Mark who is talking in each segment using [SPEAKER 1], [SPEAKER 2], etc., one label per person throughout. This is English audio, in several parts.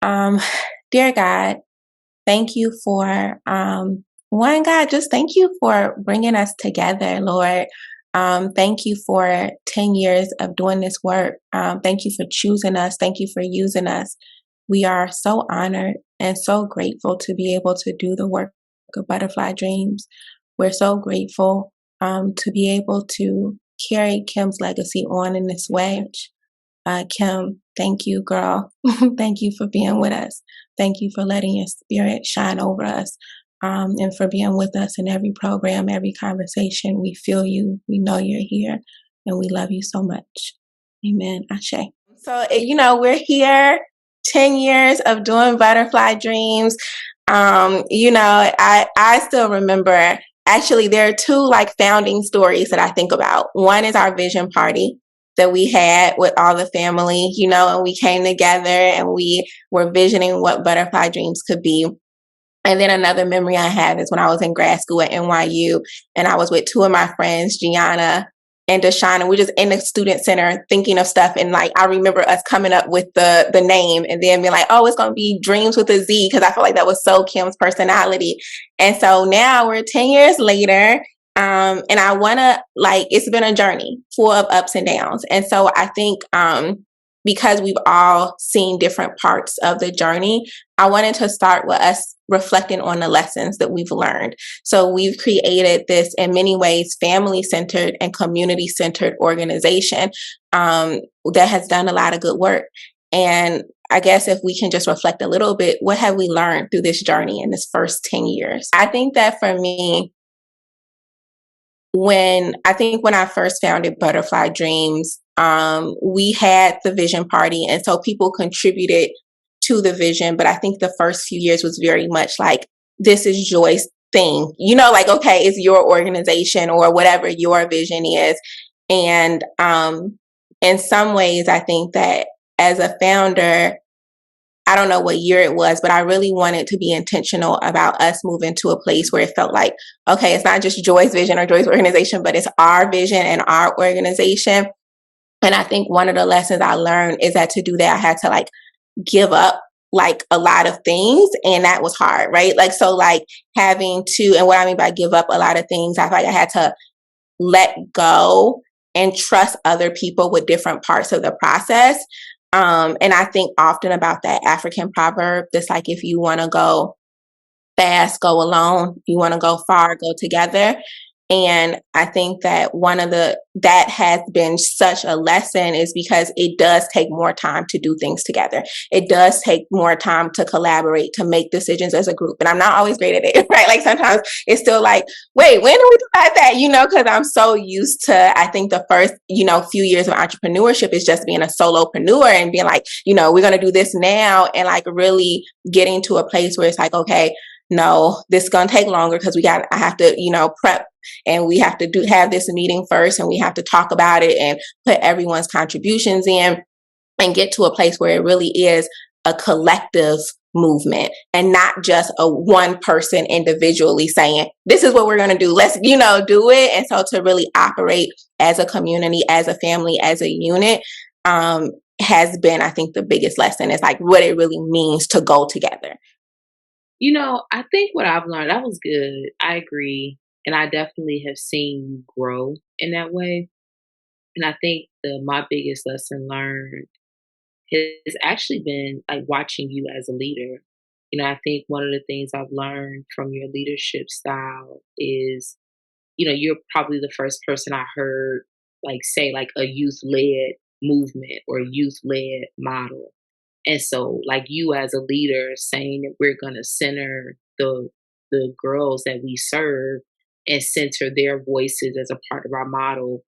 [SPEAKER 1] Um, Dear God, thank you for one, God, just thank you for bringing us together, Lord. Thank you for 10 years of doing this work. Thank you for choosing us. Thank you for using us. We are so honored and so grateful to be able to do the work of Butterfly Dreams. We're so grateful to be able to carry Kim's legacy on in this way. Kim, thank you, girl. Thank you for being with us. Thank you for letting your spirit shine over us, and for being with us in every program, every conversation. We feel you. We know you're here, and we love you so much. Amen. Ashe. So, we're here 10 years of doing Butterfly Dreams. I still remember, actually, there are two like founding stories that I think about. One is our vision party that we had with all the family, and we came together and we were visioning what Butterfly Dreams could be. And then another memory I have is when I was in grad school at NYU and I was with two of my friends, Gianna and Deshauna. We're just in the student center thinking of stuff. And like, I remember us coming up with the name and then being like, oh, it's going to be Dreams with a Z. Cause I felt like that was so Kim's personality. And so now we're 10 years later. And I want to it's been a journey full of ups and downs. And so I think, because we've all seen different parts of the journey, I wanted to start with us reflecting on the lessons that we've learned. So we've created this, in many ways, family-centered and community-centered organization that has done a lot of good work. And I guess if we can just reflect a little bit, what have we learned through this journey in this first 10 years? I think that for me, when I first founded Butterfly Dreams, we had the vision party, and so people contributed to the vision. But I think the first few years was very much like, this is Joy's thing, okay, it's your organization or whatever your vision is. And in some ways, I think that as a founder, I don't know what year it was, but I really wanted to be intentional about us moving to a place where it felt like, okay, it's not just Joy's vision or Joy's organization, but it's our vision and our organization. And I think one of the lessons I learned is that to do that, I had to give up a lot of things. And that was hard, right? Having to, and what I mean by give up a lot of things, I feel like I had to let go and trust other people with different parts of the process. And I think often about that African proverb that's like, if you want to go fast, go alone. If you want to go far, go together. And I think that that has been such a lesson is because it does take more time to do things together. It does take more time to collaborate, to make decisions as a group. And I'm not always great at it, right? Sometimes it's still like, wait, when do we decide that? Because I'm so used to, I think the first, few years of entrepreneurship is just being a solopreneur and being like, we're going to do this now. And really getting to a place where it's like, okay, no, this is going to take longer because I have to, prep, and we have to have this meeting first, and we have to talk about it and put everyone's contributions in and get to a place where it really is a collective movement and not just a one person individually saying, this is what we're going to do. Let's, do it. And so to really operate as a community, as a family, as a unit, has been, I think, the biggest lesson is what it really means to go together.
[SPEAKER 2] I think what I've learned, that was good. I agree. And I definitely have seen you grow in that way. And I think my biggest lesson learned has actually been watching you as a leader. I think one of the things I've learned from your leadership style is, you're probably the first person I heard say a youth led movement or youth led model. And so you as a leader saying that we're going to center the girls that we serve and center their voices as a part of our model.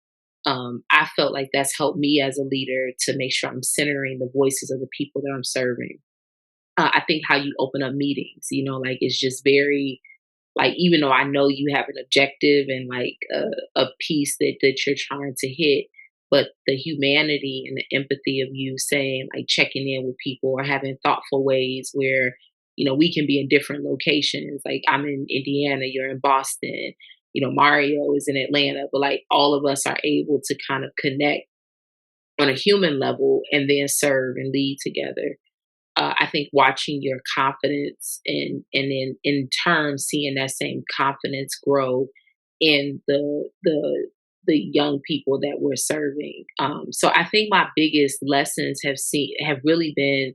[SPEAKER 2] I felt like that's helped me as a leader to make sure I'm centering the voices of the people that I'm serving. I think how you open up meetings, it's just very even though I know you have an objective and a piece that you're trying to hit, but the humanity and the empathy of you saying checking in with people or having thoughtful ways where we can be in different locations. I'm in Indiana, you're in Boston, Mario is in Atlanta, but all of us are able to kind of connect on a human level and then serve and lead together. I think watching your confidence and in turn seeing that same confidence grow in the young people that we're serving. So I think my biggest lessons have really been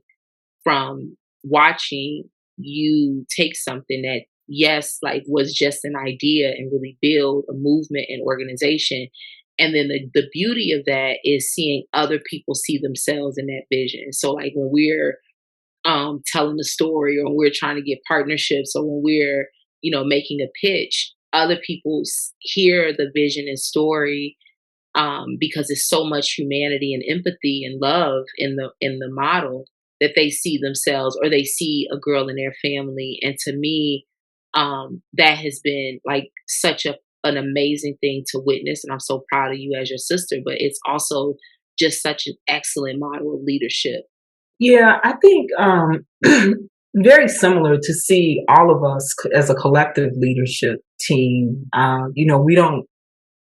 [SPEAKER 2] from watching you take something that, yes, like was just an idea and really build a movement and organization. And then the beauty of that is seeing other people see themselves in that vision. So like when we're telling the story, or when we're trying to get partnerships, or when we're, making a pitch, other people hear the vision and story, because there's so much humanity and empathy and love in the model, that they see themselves, or they see a girl in their family. And to me, that has been like such an amazing thing to witness, and I'm so proud of you as your sister. But it's also just such an excellent model of leadership.
[SPEAKER 3] Yeah, I think very similar to see all of us as a collective leadership team. We don't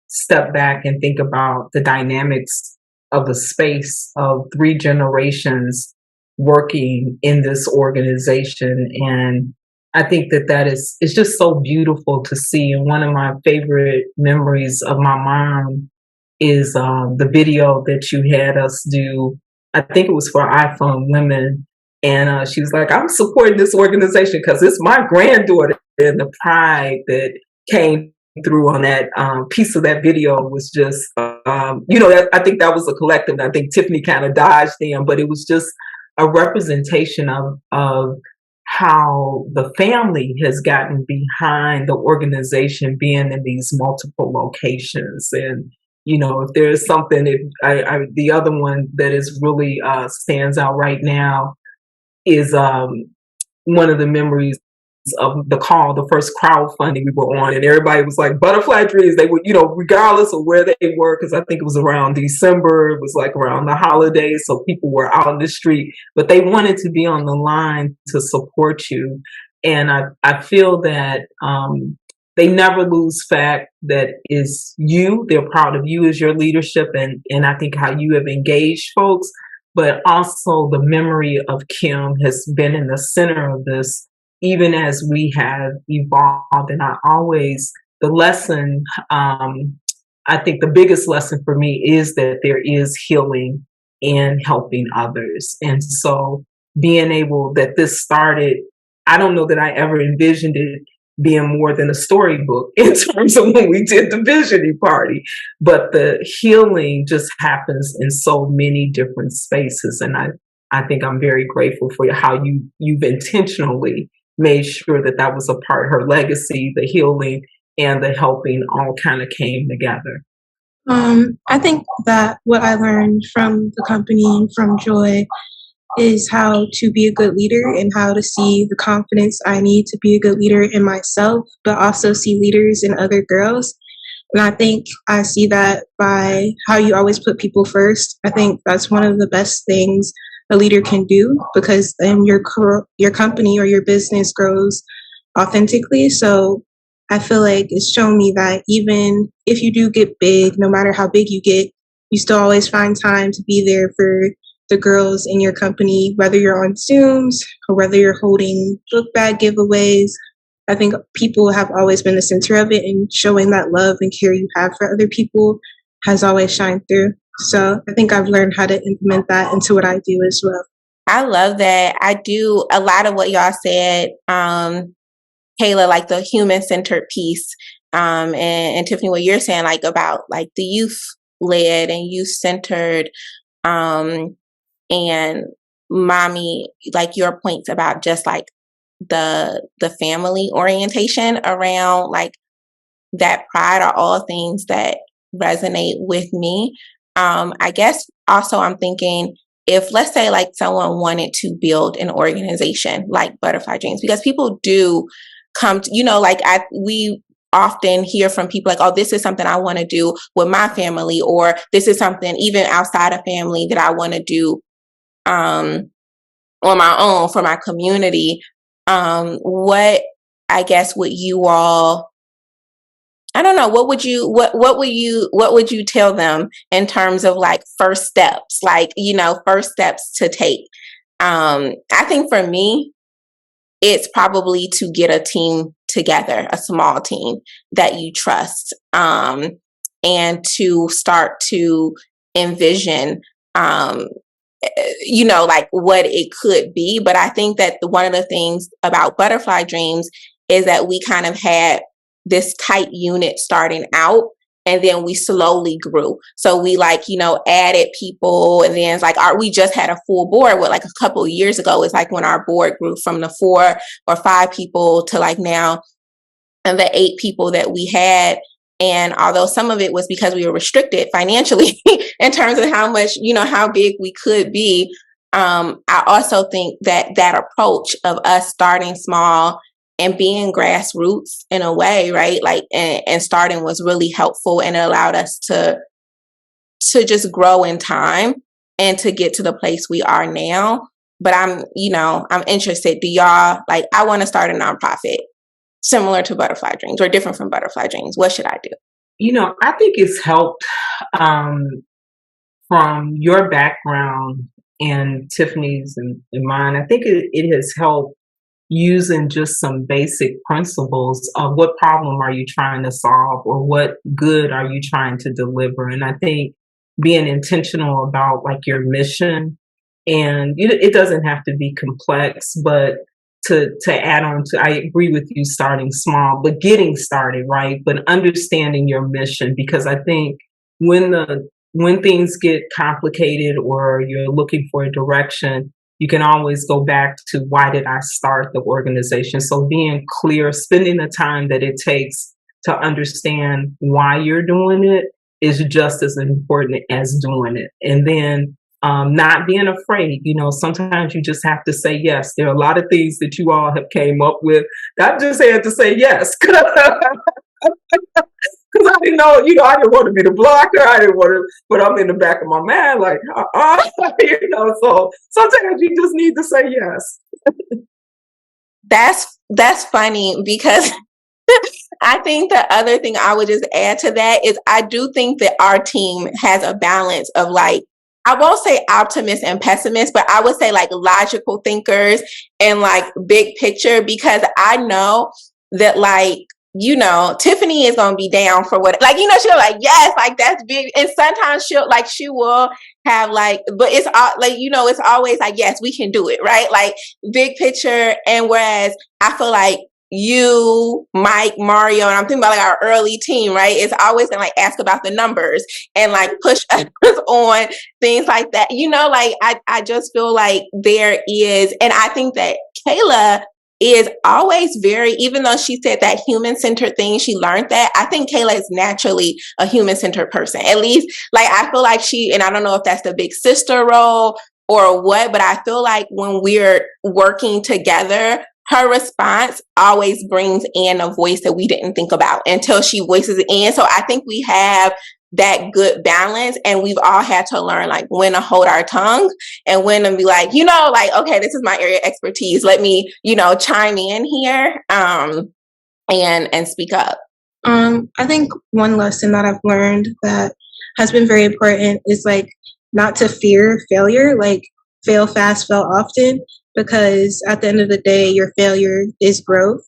[SPEAKER 3] step back and think about the dynamics of the space of three generations working in this organization. And I think that is it's just so beautiful to see. And one of my favorite memories of my mom is the video that you had us do. I think it was for iPhone Women. And she was like, I'm supporting this organization because it's my granddaughter. And the pride that came through on that piece of that video was just, I think that was a collective. I think Tiffany kind of dodged them, but it was just a representation of how the family has gotten behind the organization being in these multiple locations. And if there's something, the other one that is really stands out right now is one of the memories of the call, the first crowdfunding we were on, and everybody was like butterfly dreams. They would, regardless of where they were, because I think it was around December, it was like around the holidays, so people were out in the street, but they wanted to be on the line to support you. And I feel that they never lose fact that is you. They're proud of you as your leadership, and I think how you have engaged folks, but also the memory of Kim has been in the center of this, even as we have evolved. And the lesson, I think the biggest lesson for me is that there is healing in helping others. And so being able that this started, I don't know that I ever envisioned it being more than a storybook in terms of when we did the visioning party, but the healing just happens in so many different spaces. And I think I'm very grateful for how you've intentionally made sure that was a part. Her legacy, the healing, and the helping all kind of came together.
[SPEAKER 4] I think that what I learned from the company and from Joy is how to be a good leader and how to see the confidence I need to be a good leader in myself, but also see leaders in other girls. And I think I see that by how you always put people first. I think that's one of the best things a leader can do, because then your company or your business grows authentically. So I feel like it's shown me that even if you do get big, no matter how big you get, you still always find time to be there for the girls in your company, whether you're on Zooms or whether you're holding book bag giveaways. I think people have always been the center of it, and showing that love and care you have for other people has always shined through. So I think I've learned how to implement that into what I do as well.
[SPEAKER 1] I love that. I do a lot of what y'all said, Kayla, like the human centered piece, and Tiffany, what you're saying, like about like the youth led and youth centered, and mommy, like your points about just like the family orientation around like that pride are all things that resonate with me. I guess also I'm thinking, if let's say like someone wanted to build an organization like Butterfly Dreams, because people do come to, we often hear from people like, oh, this is something I want to do with my family, or this is something even outside of family that I want to do on my own for my community. What I guess would you all, I don't know, what would you tell them in terms of like first steps, like, first steps to take? I think for me, it's probably to get a team together, a small team that you trust, and to start to envision, um, like what it could be. But I think that one of the things about Butterfly Dreams is that we kind of had this tight unit starting out. And then we slowly grew. So we added people, and then it's like we just had a full board. What, like a couple of years ago, it's like when our board grew from the 4 or 5 people to like now and the 8 people that we had. And although some of it was because we were restricted financially in terms of how much, how big we could be, I also think that that approach of us starting small and being grassroots in a way, right? Like, and starting was really helpful, and it allowed us to just grow in time and to get to the place we are now. But I'm interested. Do y'all I want to start a nonprofit similar to Butterfly Dreams or different from Butterfly Dreams. What should I do?
[SPEAKER 3] I think it's helped um, from your background and Tiffany's and mine. I think it has helped using just some basic principles of what problem are you trying to solve or what good are you trying to deliver. And I think being intentional about like your mission, and it doesn't have to be complex, but to add on to, I agree with you, starting small, but getting started, right? But understanding your mission, because I think when things get complicated or you're looking for a direction, you can always go back to why did I start the organization? So being clear, spending the time that it takes to understand why you're doing it is just as important as doing it. And then not being afraid. Sometimes you just have to say yes. There are a lot of things that you all have came up with. I just had to say yes. Because I didn't know, I didn't want to be the blocker. I didn't want to, but I'm in the back of my mind, like, so sometimes you just need to say yes.
[SPEAKER 1] That's funny because I think the other thing I would just add to that is I do think that our team has a balance of I won't say optimists and pessimists, but I would say logical thinkers and big picture, because I know that Tiffany is going to be down for what, she'll yes, that's big. And sometimes she will have but it's it's always yes, we can do it. Right. Big picture. And whereas I feel you, Mike, Mario, and I'm thinking about our early team, right? It's always gonna ask about the numbers and push us on things like that. I just feel there is, and I think that Kayla is always even though she said that human-centered thing, she learned that. I think Kayla is naturally a human-centered person. At least I feel she, and I don't know if that's the big sister role or what, but I feel when we're working together, her response always brings in a voice that we didn't think about until she voices it in. So I think we have that good balance, and we've all had to learn when to hold our tongue and when to be okay, this is my area of expertise. Let me, chime in here and speak up.
[SPEAKER 4] I think one lesson that I've learned that has been very important is not to fear failure, fail fast, fail often, because at the end of the day, your failure is growth.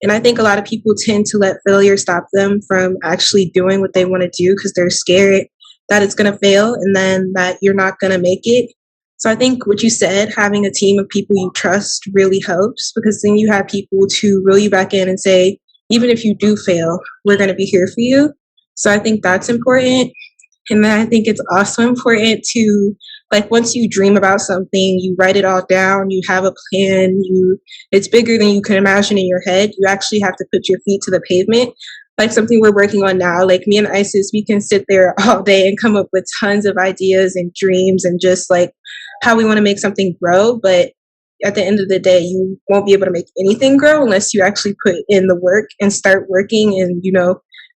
[SPEAKER 4] And I think a lot of people tend to let failure stop them from actually doing what they want to do because they're scared that it's going to fail and then that you're not going to make it. So I think what you said, having a team of people you trust really helps, because then you have people to reel you back in and say, even if you do fail, we're going to be here for you. So I think that's important. And then I think it's also important to, once you dream about something, you write it all down, you have a plan, it's bigger than you can imagine in your head. You actually have to put your feet to the pavement. Something we're working on now, me and Isis, we can sit there all day and come up with tons of ideas and dreams and just how we want to make something grow. But at the end of the day, you won't be able to make anything grow unless you actually put in the work and start working and,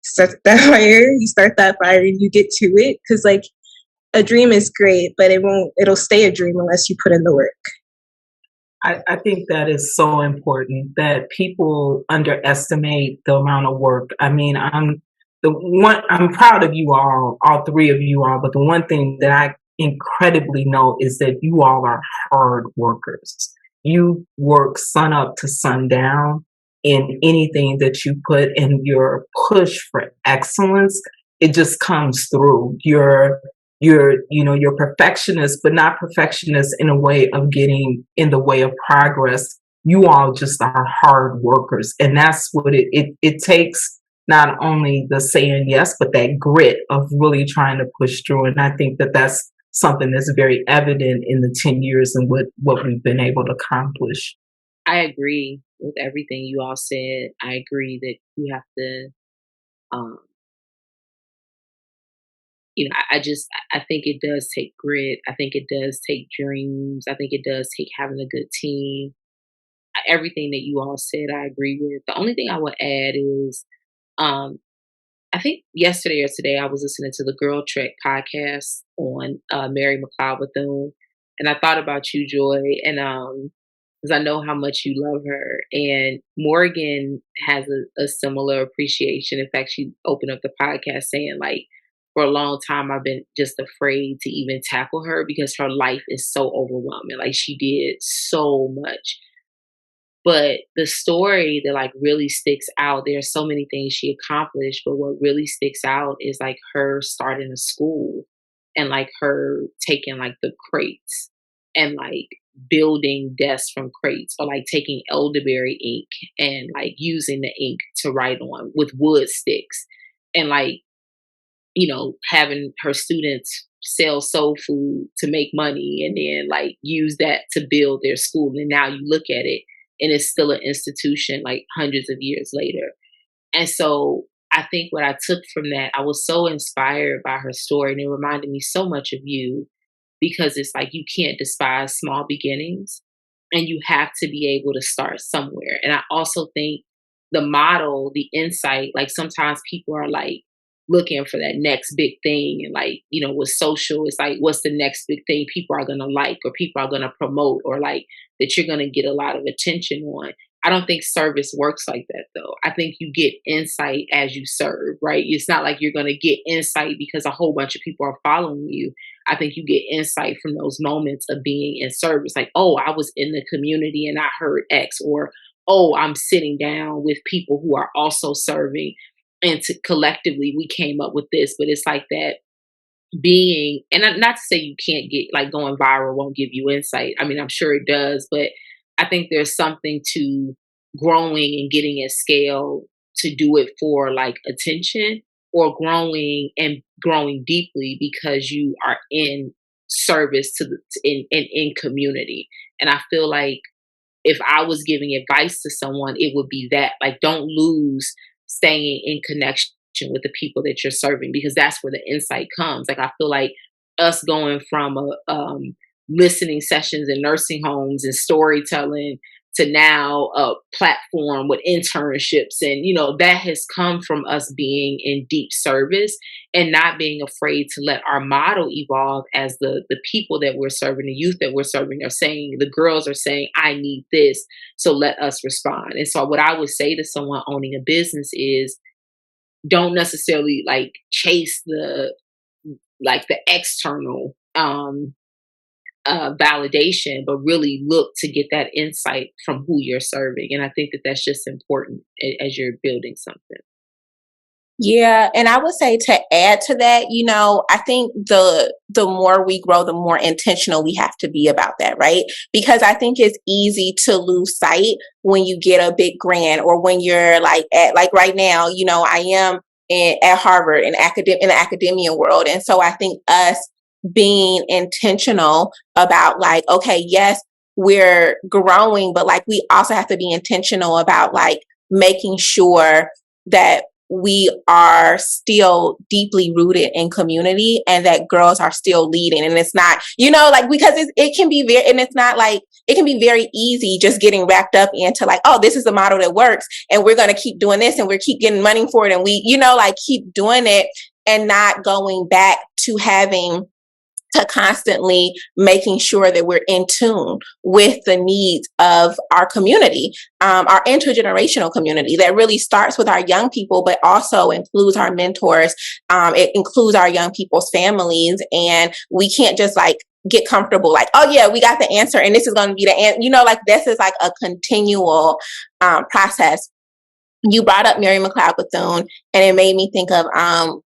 [SPEAKER 4] start that fire. You start that fire and you get to it. Because a dream is great, but it'll stay a dream unless you put in the work.
[SPEAKER 3] I think that is so important, that people underestimate the amount of work. I mean, I'm proud of you all three of you all, but the one thing that I incredibly know is that you all are hard workers. You work sun up to sundown in anything that you put in your push for excellence. It just comes through. You're perfectionist, but not perfectionist in a way of getting in the way of progress. You all just are hard workers. And that's what it takes, not only the saying yes, but that grit of really trying to push through. And I think that that's something that's very evident in the 10 years and what we've been able to accomplish.
[SPEAKER 2] I agree with everything you all said. I agree that you have to, um, I think it does take grit. I think it does take dreams. I think it does take having a good team. Everything that you all said, I agree with. The only thing I would add is, um, I think yesterday or today I was listening to the Girl Trek podcast on Mary McLeod Bethune, and I thought about you, Joy, and because I know how much you love her, and Morgan has a similar appreciation. In fact, she opened up the podcast saying like, for a long time I've been just afraid to even tackle her because her life is so overwhelming. Like she did so much. But the story that like really sticks out, there are so many things she accomplished, but what really sticks out is like her starting a school and like her taking like the crates and like building desks from crates, or like taking elderberry ink and like using the ink to write on with wood sticks, and like, having her students sell soul food to make money and then like use that to build their school. And now you look at it and it's still an institution like hundreds of years later. And so I think what I took from that, I was so inspired by her story, and it reminded me so much of you, because it's like you can't despise small beginnings and you have to be able to start somewhere. And I also think the model, the insight, like sometimes people are like looking for that next big thing. And like, with social, it's like, what's the next big thing people are going to like, or people are going to promote, or like that you're going to get a lot of attention on. I don't think service works like that though. I think you get insight as you serve, right? It's not like you're going to get insight because a whole bunch of people are following you. I think you get insight from those moments of being in service. Like, oh, I was in the community and I heard X, or, oh, I'm sitting down with people who are also serving. And collectively, we came up with this. But it's like that being, and not to say you can't get like going viral won't give you insight. I mean, I'm sure it does, but I think there's something to growing and getting at scale to do it for like attention, or growing deeply because you are in service to in community. And I feel like if I was giving advice to someone, it would be that, like, don't lose staying in connection with the people that you're serving, because that's where the insight comes. Like, I feel like us going from listening sessions in nursing homes and storytelling to now a platform with internships, and that has come from us being in deep service and not being afraid to let our model evolve as the people that we're serving, the youth that we're serving are saying, the girls are saying, I need this, so let us respond. And so what I would say to someone owning a business is, don't necessarily like chase the external validation, but really look to get that insight from who you're serving. And I think that that's just important as you're building something.
[SPEAKER 1] Yeah, and I would say to add to that, I think the more we grow, the more intentional we have to be about that, right? Because I think it's easy to lose sight when you get a big grant, or when you're like at, like right now, I am at Harvard in the academia world, and so I think us being intentional about like, okay, yes, we're growing, but like we also have to be intentional about like making sure that we are still deeply rooted in community, and that girls are still leading. And it's not, because it can be very, and it's not like, it can be very easy just getting wrapped up into like, oh, this is the model that works, and we're going to keep doing this, and we're keep getting money for it, and we, keep doing it, and not going back to having to constantly making sure that we're in tune with the needs of our community, our intergenerational community that really starts with our young people, but also includes our mentors. It includes our young people's families. And we can't just like get comfortable, like, oh yeah, we got the answer and this is going to be the answer. Like this is like a continual process. You brought up Mary McLeod Bethune, and it made me think of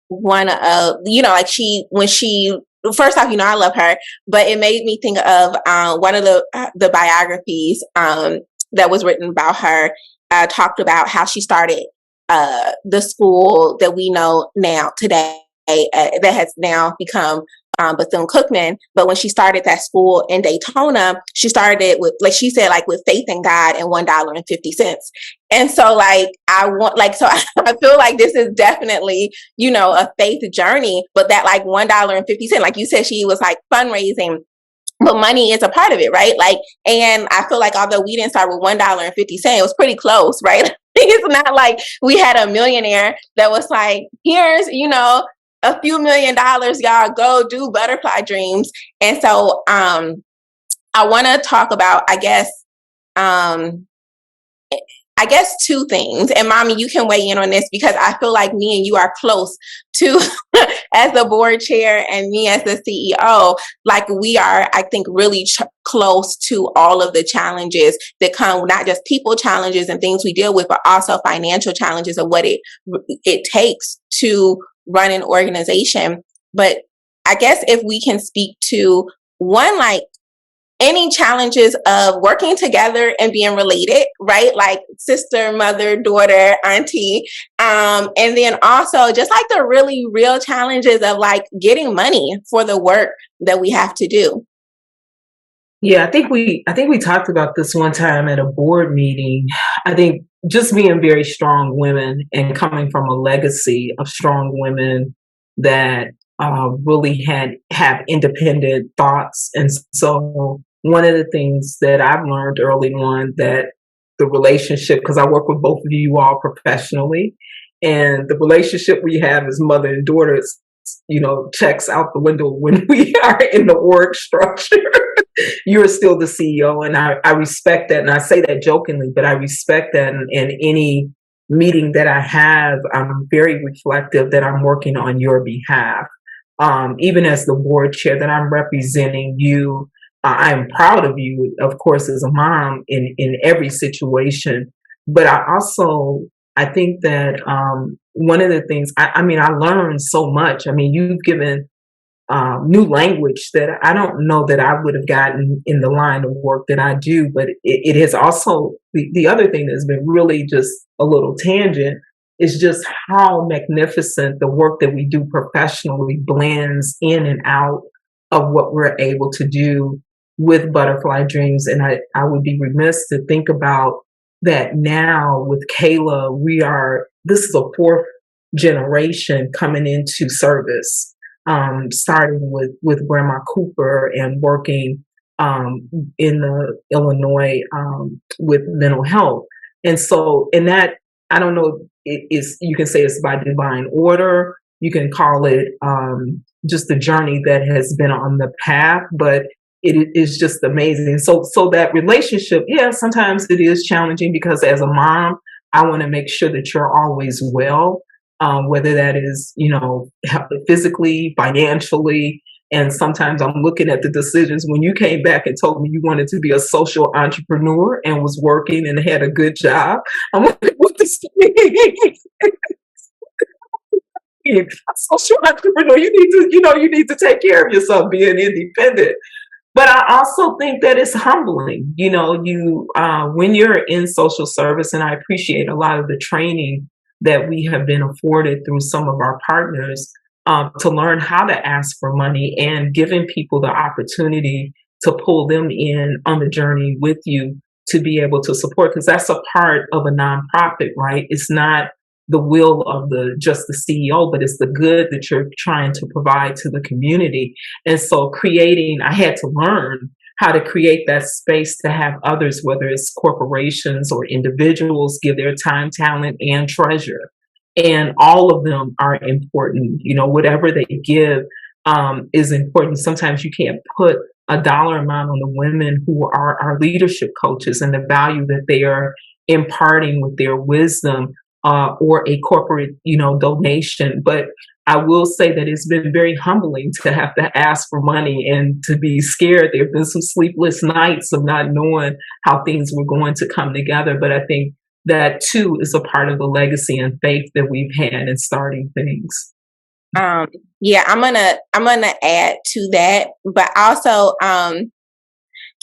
[SPEAKER 1] one of like when she first off, I love her, but it made me think of one of the biographies that was written about her. Talked about how she started the school that we know now today, that has now become Bethune-Cookman. But when she started that school in Daytona, she started it with, like she said, like with faith in God and $1.50. And so I feel like this is definitely, a faith journey, but that like $1.50, like you said, she was like fundraising, but money is a part of it, right? Like, and I feel like although we didn't start with $1.50, it was pretty close, right? It's not like we had a millionaire that was like, here's, a few $1 million, y'all go do Butterfly Dreamz. And so I want to talk about, I guess two things. And Mommy, you can weigh in on this because I feel like me and you are close to as the board chair and me as the CEO, like we are, I think, really close to all of the challenges that come, not just people challenges and things we deal with, but also financial challenges of what it takes to run an organization. But I guess if we can speak to one, like any challenges of working together and being related, right? Like sister, mother, daughter, auntie. And then also just like the really real challenges of like getting money for the work that we have to do.
[SPEAKER 3] Yeah, I think we talked about this one time at a board meeting. I think just being very strong women and coming from a legacy of strong women that really have independent thoughts. And so one of the things that I've learned early on, that the relationship, because I work with both of you all professionally, and the relationship we have as mother and daughter, checks out the window when we are in the org structure. You're still the CEO, and I respect that, and I say that jokingly, but I respect that. And in any meeting that I have, I'm very reflective that I'm working on your behalf. Even as the board chair, that I'm representing you. I'm proud of you, of course, as a mom in every situation. But I think that one of the things, I learned so much. I mean, you've given new language that I don't know that I would have gotten in the line of work that I do. But it has also, the other thing that's been really just a little tangent is just how magnificent the work that we do professionally blends in and out of what we're able to do with Butterfly Dreamz. And I would be remiss to think about that now with Kayla. This is a fourth generation coming into service, starting with Grandma Cooper and working in the Illinois with mental health. And so, that, I don't know, you can say it's by divine order. You can call it just the journey that has been on the path, but it is just amazing. So that relationship, yeah, sometimes it is challenging because as a mom, I want to make sure that you're always well, whether that is, physically, financially. And sometimes I'm looking at the decisions when you came back and told me you wanted to be a social entrepreneur and was working and had a good job. I'm like, what does this mean? A social entrepreneur, you need to take care of yourself, being independent. But I also think that it's humbling, when you're in social service, and I appreciate a lot of the training that we have been afforded through some of our partners to learn how to ask for money and giving people the opportunity to pull them in on the journey with you to be able to support, because that's a part of a nonprofit, right? It's not the will of just the CEO, but it's the good that you're trying to provide to the community. And so I had to learn how to create that space to have others, whether it's corporations or individuals, give their time, talent, and treasure. And all of them are important. Whatever they give, is important. Sometimes you can't put a dollar amount on the women who are our leadership coaches and the value that they are imparting with their wisdom, or a corporate, donation. But I will say that it's been very humbling to have to ask for money and to be scared. There have been some sleepless nights of not knowing how things were going to come together. But I think that too is a part of the legacy and faith that we've had in starting things.
[SPEAKER 1] Um, yeah, I'm gonna add to that, but also,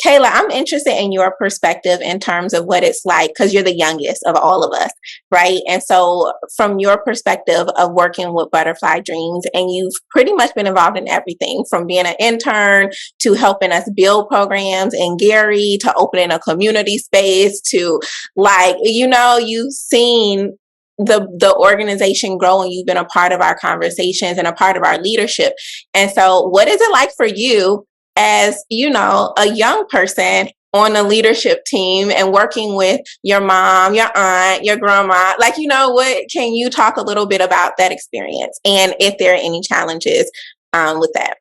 [SPEAKER 1] Kayla, I'm interested in your perspective in terms of what it's like because you're the youngest of all of us, right? And so, from your perspective of working with Butterfly Dreams, and you've pretty much been involved in everything from being an intern to helping us build programs in Gary to opening a community space to you've seen the organization grow and you've been a part of our conversations and a part of our leadership. And so, what is it like for you as a young person on a leadership team and working with your mom, your aunt, your grandma? What can you talk a little bit about that experience and if there are any challenges with that?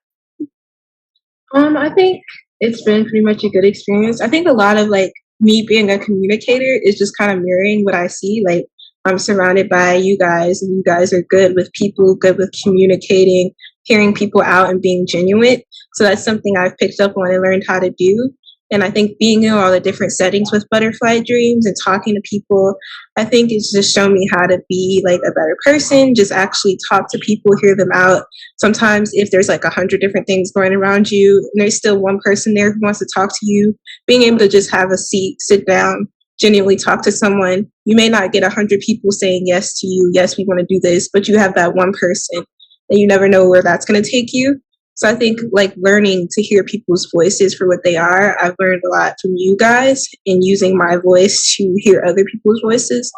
[SPEAKER 4] I think it's been pretty much a good experience. I think a lot of like me being a communicator is just kind of mirroring what I see. Like I'm surrounded by you guys, and you guys are good with people, good with communicating, hearing people out, and being genuine. So that's something I've picked up on and learned how to do. And I think being in all the different settings with Butterfly Dreams and talking to people, I think it's just shown me how to be like a better person, just actually talk to people, hear them out. Sometimes if there's like 100 different things going around you and there's still one person there who wants to talk to you, being able to just have a seat, sit down, genuinely talk to someone. You may not get 100 people saying yes to you, yes, we want to do this, but you have that one person and you never know where that's going to take you. So I think like learning to hear people's voices for what they are, I've learned a lot from you guys in using my voice to hear other people's voices.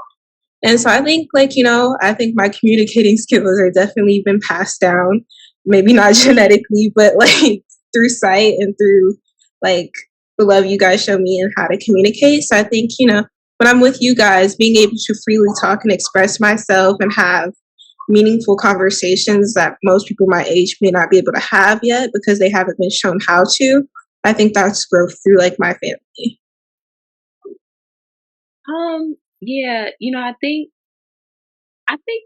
[SPEAKER 4] And so I think I think my communicating skills are definitely been passed down, maybe not genetically, but like through sight and through like the love you guys show me and how to communicate. So I think, when I'm with you guys, being able to freely talk and express myself and have meaningful conversations that most people my age may not be able to have yet because they haven't been shown how to. I think that's growth through like my family.
[SPEAKER 2] Yeah, I think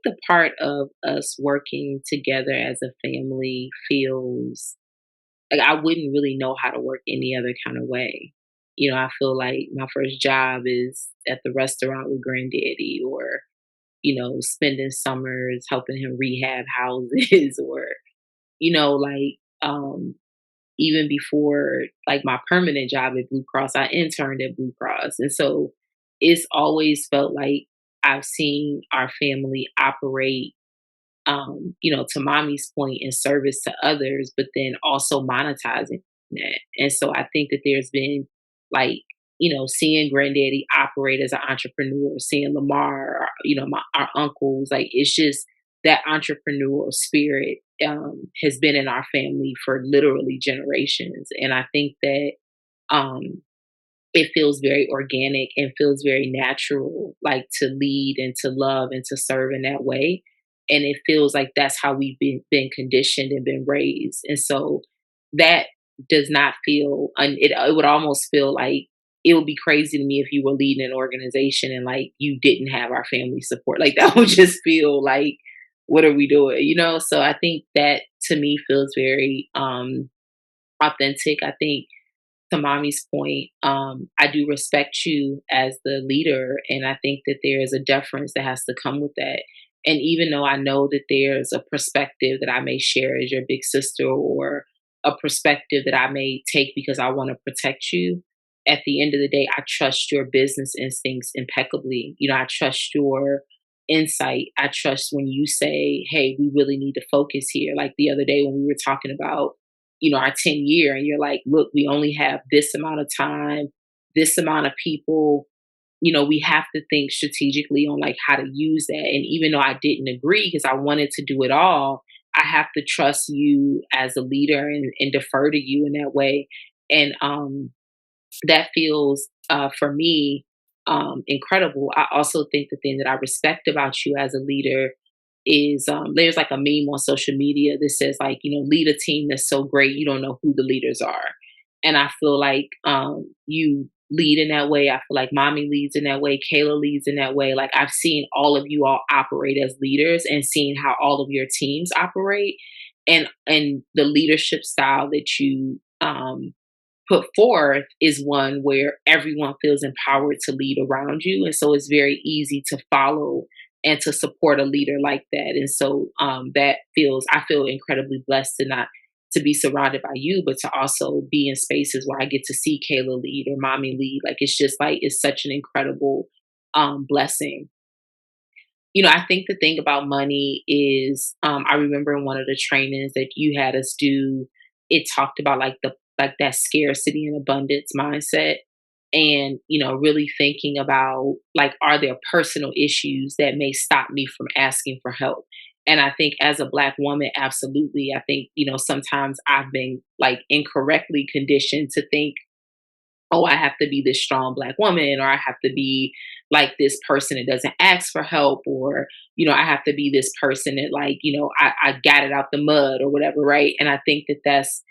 [SPEAKER 2] the part of us working together as a family feels like I wouldn't really know how to work any other kind of way. I feel like my first job is at the restaurant with granddaddy or, spending summers helping him rehab houses or, like even before like my permanent job at Blue Cross, I interned at Blue Cross. And so it's always felt like I've seen our family operate, to mommy's point, in service to others, but then also monetizing that. And so I think that there's been like, seeing granddaddy operate as an entrepreneur, seeing Lamar, our uncles, like it's just that entrepreneurial spirit has been in our family for literally generations. And I think that um, it feels very organic and feels very natural, like to lead and to love and to serve in that way. And it feels like that's how we've been conditioned and been raised. And so that does not feel, it would almost feel like it would be crazy to me if you were leading an organization and like you didn't have our family support. Like that would just feel like, what are we doing? So I think that to me feels very authentic. I think to mommy's point, I do respect you as the leader, and I think that there is a deference that has to come with that. And even though I know that there's a perspective that I may share as your big sister, or a perspective that I may take because I want to protect you, at the end of the day, I trust your business instincts impeccably. I trust your insight. I trust when you say, hey, we really need to focus here. Like the other day when we were talking about our 10-year, and you're like, look, we only have this amount of time, this amount of people, we have to think strategically on like how to use that. And even though I didn't agree because I wanted to do it all, I have to trust you as a leader and defer to you in that way. And that feels for me incredible. I also think the thing that I respect about you as a leader is there's like a meme on social media that says like, lead a team that's so great you don't know who the leaders are. And I feel like you lead in that way. I feel like mommy leads in that way. Kayla leads in that way. Like I've seen all of you all operate as leaders and seen how all of your teams operate, and the leadership style that you put forth is one where everyone feels empowered to lead around you. And so it's very easy to follow and to support a leader like that. And so I feel incredibly blessed to be surrounded by you, but to also be in spaces where I get to see Kayla lead or mommy lead. Like it's just like, it's such an incredible blessing. I think the thing about money is, I remember in one of the trainings that you had us do, it talked about like that scarcity and abundance mindset, and really thinking about like, are there personal issues that may stop me from asking for help? And I think as a Black woman, absolutely. I think sometimes I've been like incorrectly conditioned to think, oh, I have to be this strong Black woman, or I have to be like this person that doesn't ask for help, or, I have to be this person that like, I got it out the mud or whatever. Right. And I think that that's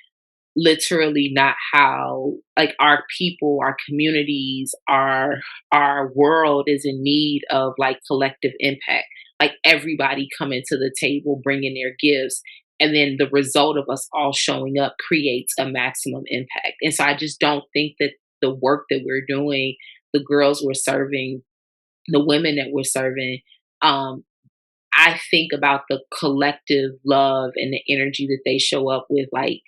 [SPEAKER 2] literally not how like our people, our communities, our world is in need of like collective impact. Like everybody coming to the table, bringing their gifts, and then the result of us all showing up creates a maximum impact. And so I just don't think that the work that we're doing, the girls we're serving, the women that we're serving, I think about the collective love and the energy that they show up with. Like,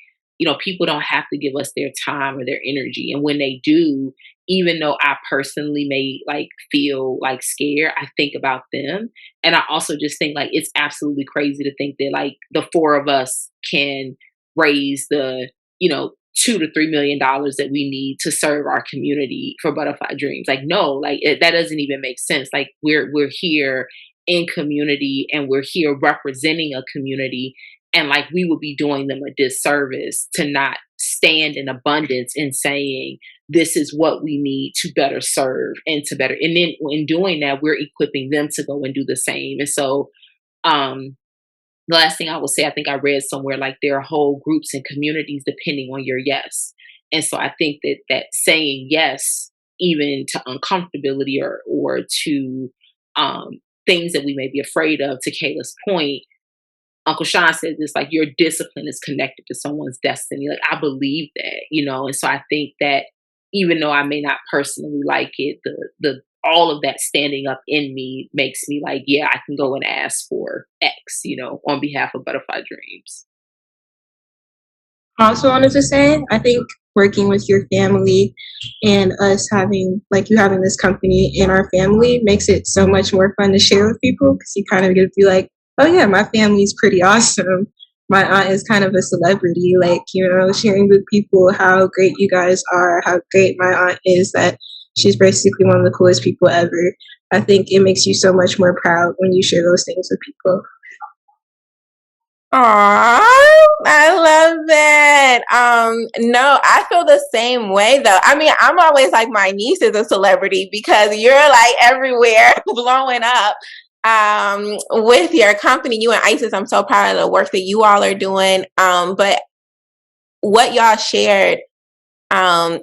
[SPEAKER 2] people don't have to give us their time or their energy. And when they do, even though I personally may like feel like scared, I think about them. And I also just think like it's absolutely crazy to think that like the four of us can raise the, $2 to $3 million that we need to serve our community for Butterfly Dreams. Like, no, like that doesn't even make sense. Like we're here in community, and we're here representing a community, and like we would be doing them a disservice to not stand in abundance and saying this is what we need to better serve and to better, and then in doing that we're equipping them to go and do the same. And so the last thing I will say, I think I read somewhere like there are whole groups and communities depending on your yes. And so I think that saying yes, even to uncomfortability or to things that we may be afraid of, to Kayla's point, Uncle Sean said this, like your discipline is connected to someone's destiny. Like I believe that, and so I think that even though I may not personally like it, the all of that standing up in me makes me like, yeah, I can go and ask for X, on behalf of Butterfly Dreams.
[SPEAKER 4] I also wanted to say, I think working with your family and us having, like you having this company in our family makes it so much more fun to share with people, because you kind of get to be like, oh yeah, my family's pretty awesome. My aunt is kind of a celebrity, like, sharing with people how great you guys are, how great my aunt is, that she's basically one of the coolest people ever. I think it makes you so much more proud when you share those things with people.
[SPEAKER 1] Aww, I love that. No, I feel the same way though. I mean, I'm always like my niece is a celebrity because you're like everywhere blowing up with your company, you and Isis. I'm so proud of the work that you all are doing. But what y'all shared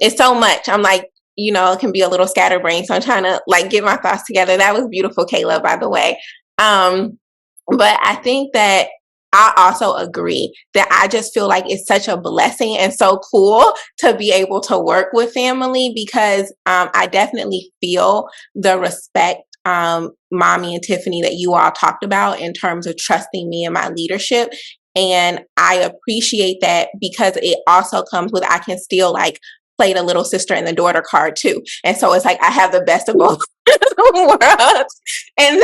[SPEAKER 1] is so much. I'm like, it can be a little scatterbrained. So I'm trying to like get my thoughts together. That was beautiful, Kayla, by the way. But I think that I also agree that I just feel like it's such a blessing and so cool to be able to work with family, because I definitely feel the respect, Mommy and Tiffany, that you all talked about in terms of trusting me in my leadership. And I appreciate that, because it also comes with, I can still like play the little sister and the daughter card too. And so it's like I have the best of both worlds. And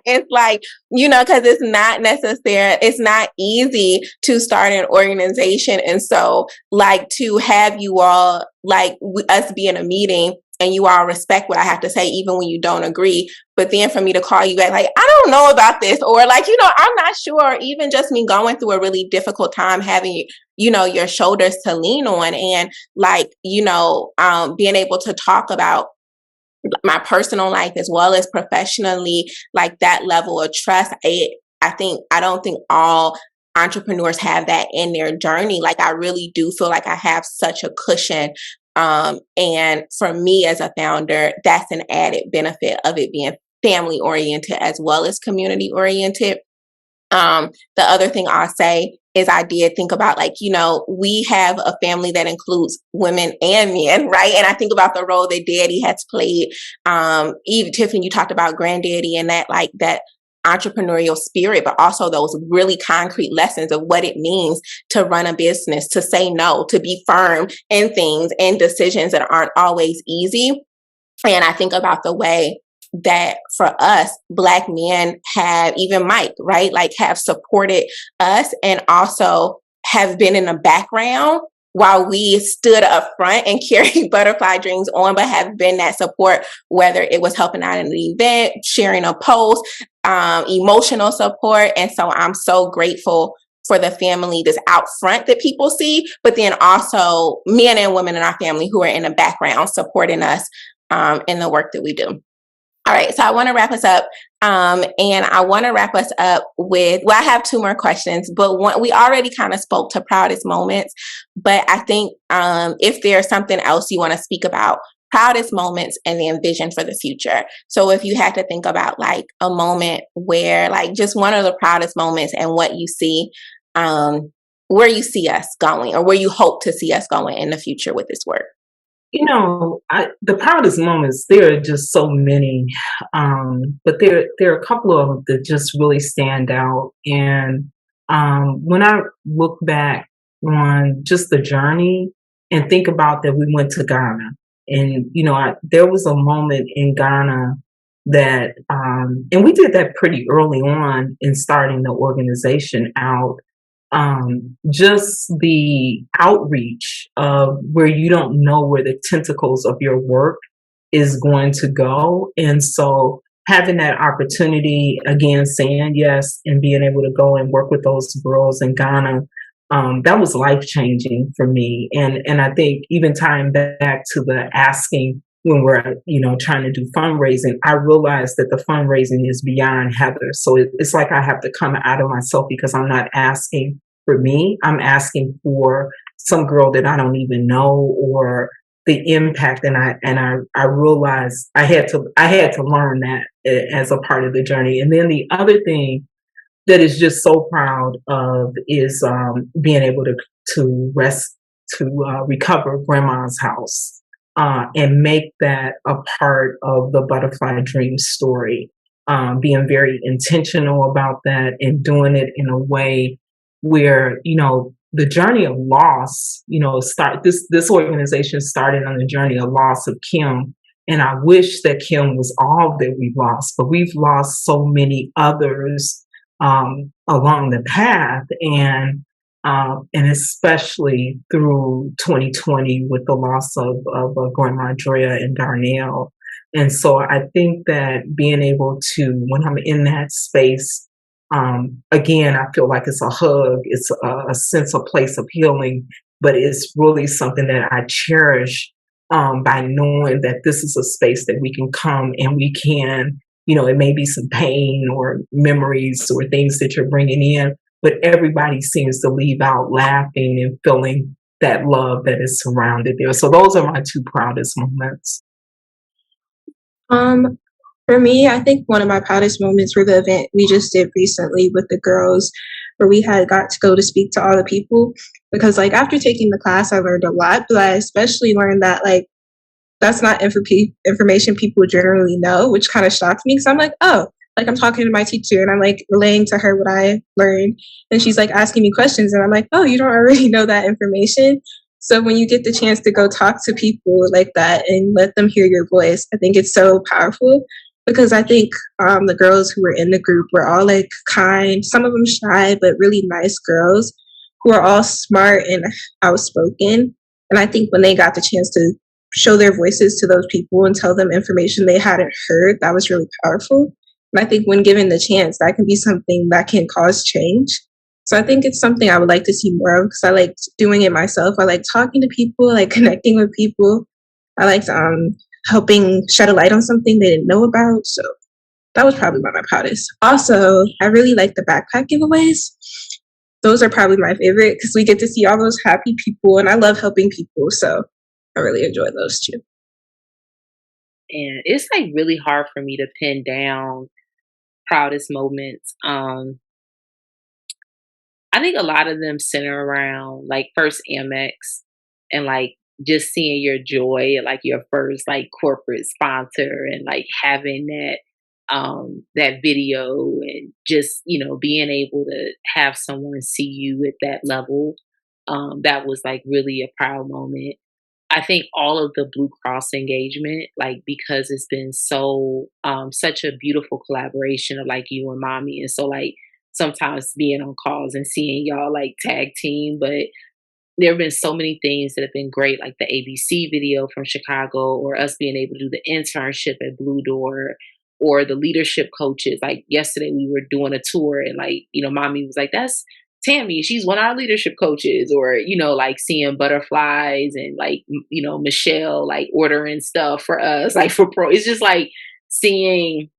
[SPEAKER 1] it's like, because it's not necessary, it's not easy to start an organization. And so like to have you all, like us be in a meeting and you all respect what I have to say, even when you don't agree. But then for me to call you back, like, I don't know about this, or like, I'm not sure, or even just me going through a really difficult time, having, your shoulders to lean on, and like, being able to talk about my personal life as well as professionally, like that level of trust, I don't think all entrepreneurs have that in their journey. Like, I really do feel like I have such a cushion. And for me as a founder, that's an added benefit of it being family oriented as well as community oriented. The other thing I'll say is I did think about, like, we have a family that includes women and men, right? And I think about the role that daddy has played. Even Tiffany, you talked about granddaddy and that, like, that entrepreneurial spirit, but also those really concrete lessons of what it means to run a business, to say no, to be firm in things and decisions that aren't always easy. And I think about the way that for us, Black men have, even Mike, right? Like, have supported us and also have been in the background while we stood up front and carried Butterfly Dreams on, but have been that support, whether it was helping out in an event, sharing a post, emotional support. And so I'm so grateful for the family that's out front that people see, but then also men and women in our family who are in the background supporting us in the work that we do. All right, so I want to wrap us up, and I want to wrap us up with, well, I have two more questions, but one, we already kind of spoke to proudest moments, but I think if there's something else you want to speak about, proudest moments and then vision for the future. So if you had to think about, like, a moment where, like, just one of the proudest moments and what you see, where you see us going or where you hope to see us going in the future with this work.
[SPEAKER 3] The proudest moments, there are just so many, but there are a couple of them that just really stand out. And when I look back on just the journey and think about that, we went to Ghana, and there was a moment in Ghana that, and we did that pretty early on in starting the organization out. Just the outreach of where you don't know where the tentacles of your work is going to go. And so having that opportunity, again, saying yes and being able to go and work with those girls in Ghana, that was life changing for me. And I think even tying back to the asking when we're, trying to do fundraising, I realized that the fundraising is beyond Heather. So it's like I have to come out of myself, because I'm not asking for me. I'm asking for some girl that I don't even know, or the impact. And I realized I had to learn that as a part of the journey. And then the other thing that is just so proud of is being able to recover grandma's house. And make that a part of the Butterfly Dream story, being very intentional about that and doing it in a way where, the journey of loss, this organization started on the journey of loss of Kim. And I wish that Kim was all that we've lost, but we've lost so many others along the path. And especially through 2020 with the loss of Grandma Drea and Darnell. And so I think that being able to, when I'm in that space, again, I feel like it's a hug, it's a sense of place of healing, but it's really something that I cherish by knowing that this is a space that we can come and we can, it may be some pain or memories or things that you're bringing in, but everybody seems to leave out laughing and feeling that love that is surrounded there. So those are my two proudest moments.
[SPEAKER 4] For me, I think one of my proudest moments were the event we just did recently with the girls, where we had got to go to speak to all the people. Because, like, after taking the class, I learned a lot, but I especially learned that, like, that's not information people generally know, which kind of shocked me, because I'm like, oh, like, I'm talking to my teacher and I'm like relaying to her what I learned, and she's like asking me questions and I'm like, oh, you don't already know that information. So when you get the chance to go talk to people like that and let them hear your voice, I think it's so powerful, because I think the girls who were in the group were all, like, kind, some of them shy, but really nice girls who are all smart and outspoken. And I think when they got the chance to show their voices to those people and tell them information they hadn't heard, that was really powerful. And I think when given the chance, that can be something that can cause change. So I think it's something I would like to see more of, because I like doing it myself. I like talking to people, I like connecting with people. I like helping shed a light on something they didn't know about. So that was probably one of my proudest. Also, I really like the backpack giveaways. Those are probably my favorite because we get to see all those happy people, and I love helping people, so I really enjoy those too.
[SPEAKER 2] And it's like really hard for me to pin down proudest moments. I think a lot of them center around like first Amex and like just seeing your joy at like your first like corporate sponsor and like having that video and just being able to have someone see you at that level. That was like really a proud moment. I think all of the Blue Cross engagement, like because it's been so such a beautiful collaboration of like you and mommy, and so like sometimes being on calls and seeing y'all like tag team, but there have been so many things that have been great, like the ABC video from Chicago, or us being able to do the internship at Blue Door, or the leadership coaches. Like yesterday, we were doing a tour, and like mommy was like, "That's Tammy. She's one of our leadership coaches." Or like seeing butterflies and like Michelle like ordering stuff for us, like for pro. It's just like seeing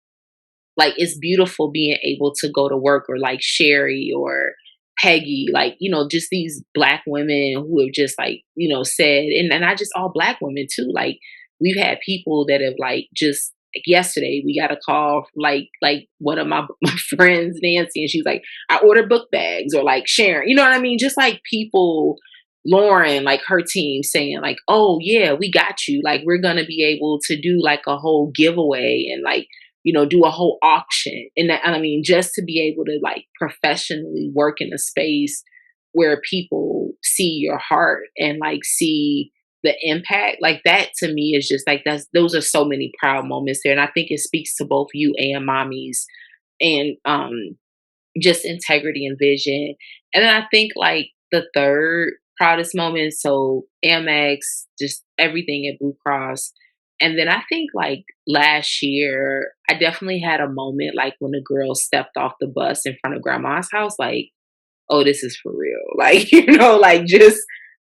[SPEAKER 2] like it's beautiful being able to go to work, or like Sherry or Peggy, like, just these black women who have just like, said, and not just all black women too. Like we've had people that have like just like yesterday we got a call from, like one of my friends, Nancy, and she's like, I ordered book bags, or like Sharon, you know what I mean? Just like people, Lauren, like her team saying like, oh yeah, we got you. Like we're gonna be able to do like a whole giveaway and like do a whole auction. And I mean, just to be able to like professionally work in a space where people see your heart and like see the impact, like that to me is just like those are so many proud moments there. And I think it speaks to both you and mommy's and just integrity and vision. And then I think like the third proudest moment, so Amex, just everything at Blue Cross. And then I think like last year, I definitely had a moment like when the girl stepped off the bus in front of grandma's house, like, oh, this is for real. Like, like just,